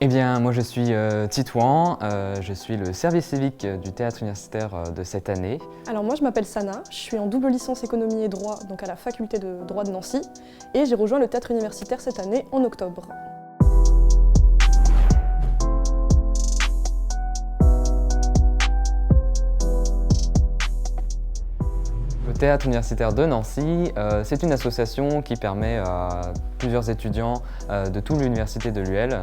Eh bien, moi je suis Titouan, je suis le service civique du théâtre universitaire de cette année. Alors moi je m'appelle Sana, je suis en double licence économie et droit, donc à la faculté de droit de Nancy, et j'ai rejoint le théâtre universitaire cette année en octobre. Le théâtre universitaire de Nancy, c'est une association qui permet à plusieurs étudiants de toute l'université de l'UL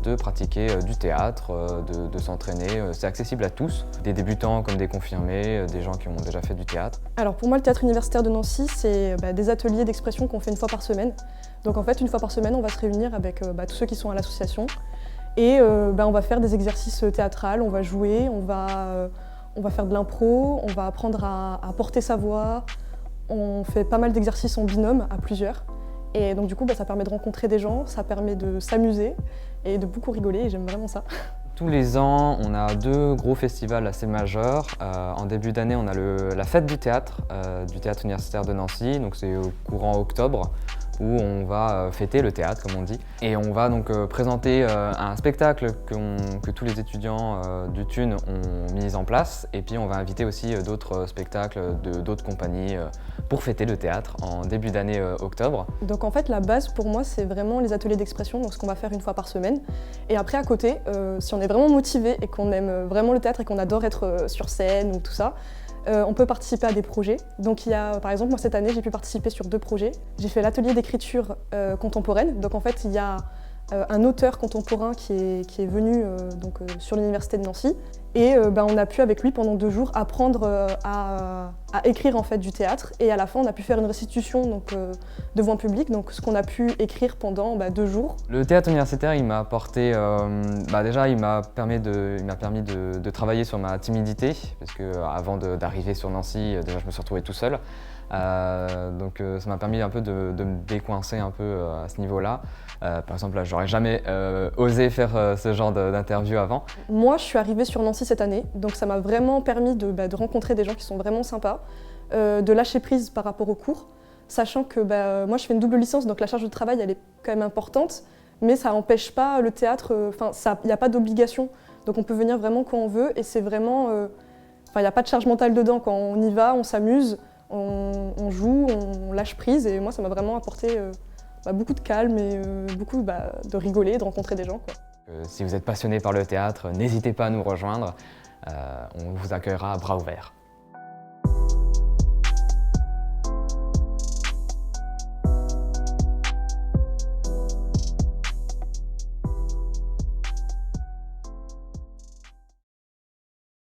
de pratiquer du théâtre, de s'entraîner. C'est accessible à tous, des débutants comme des confirmés, des gens qui ont déjà fait du théâtre. Alors pour moi le théâtre universitaire de Nancy, c'est des ateliers d'expression qu'on fait une fois par semaine. Donc en fait une fois par semaine on va se réunir avec tous ceux qui sont à l'association et on va faire des exercices théâtraux, on va jouer, on va faire de l'impro, on va apprendre à porter sa voix, on fait pas mal d'exercices en binôme à plusieurs. Et donc du coup ça permet de rencontrer des gens, ça permet de s'amuser et de beaucoup rigoler et j'aime vraiment ça. Tous les ans, on a deux gros festivals assez majeurs. En début d'année, on a la fête du théâtre universitaire de Nancy, donc c'est au courant octobre, où on va fêter le théâtre, comme on dit. Et on va donc présenter un spectacle que tous les étudiants du TUN ont mis en place. Et puis on va inviter aussi d'autres spectacles d'autres compagnies pour fêter le théâtre en début d'année octobre. Donc en fait la base pour moi c'est vraiment les ateliers d'expression, donc ce qu'on va faire une fois par semaine. Et après à côté, si on est vraiment motivé et qu'on aime vraiment le théâtre et qu'on adore être sur scène ou tout ça, on peut participer à des projets. Donc il y a, par exemple, moi cette année, j'ai pu participer sur 2 projets. J'ai fait l'atelier d'écriture contemporaine. Donc en fait, il y a un auteur contemporain qui est venu sur l'université de Nancy. Et on a pu avec lui pendant 2 jours apprendre à écrire en fait du théâtre. Et à la fin, on a pu faire une restitution devant public, donc ce qu'on a pu écrire pendant 2 jours. Le théâtre universitaire, il m'a apporté, déjà il m'a permis de travailler sur ma timidité, parce que avant d'arriver sur Nancy, déjà je me suis retrouvé tout seul. Donc ça m'a permis un peu de me décoincer un peu à ce niveau-là. Par exemple, là, j'aurais jamais osé faire ce genre d'interview avant. Moi, je suis arrivée sur Nancy cette année, donc ça m'a vraiment permis de rencontrer des gens qui sont vraiment sympas, de lâcher prise par rapport aux cours, sachant que moi je fais une double licence, donc la charge de travail elle est quand même importante, mais ça n'empêche pas le théâtre, il n'y a pas d'obligation, donc on peut venir vraiment quand on veut et c'est vraiment, il n'y a pas de charge mentale dedans, quand on y va, on s'amuse, on joue, on lâche prise et moi ça m'a vraiment apporté beaucoup de calme et beaucoup de rigoler, de rencontrer des gens, quoi. Si vous êtes passionné par le théâtre, n'hésitez pas à nous rejoindre, on vous accueillera à bras ouverts.